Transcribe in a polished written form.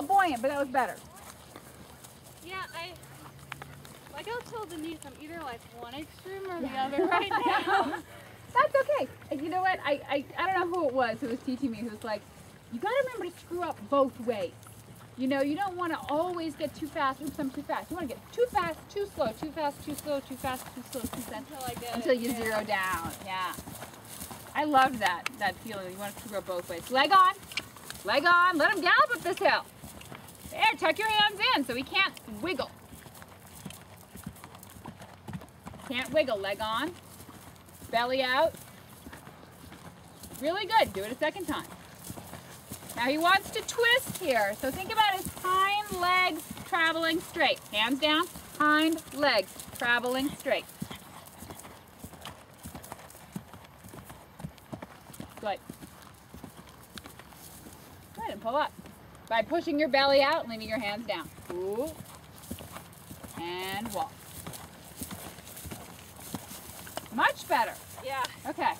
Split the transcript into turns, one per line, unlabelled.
little buoyant, but that was better.
Yeah, like I'll tell Denise I'm either like one extreme or the other right now.
That's okay. And you know what? I don't know who it was who was teaching me, who was like, you got to remember to screw up both ways. You know, you don't want to always get too fast. Oops, I'm too fast. You want to get too fast, too slow, too fast, too slow, too fast, too slow, too fast. Until you zero down. Yeah. I love that feeling. You want to screw up both ways. Leg on. Leg on. Let him gallop up this hill. There, tuck your hands in so he can't wiggle. Can't wiggle. Leg on. Belly out. Really good. Do it a second time. Now he wants to twist here. So think about his hind legs traveling straight. Hands down. Hind legs traveling straight. Good. Go ahead and pull up. By pushing your belly out and leaving your hands down. Ooh. And walk. Much better.
Yeah.
Okay.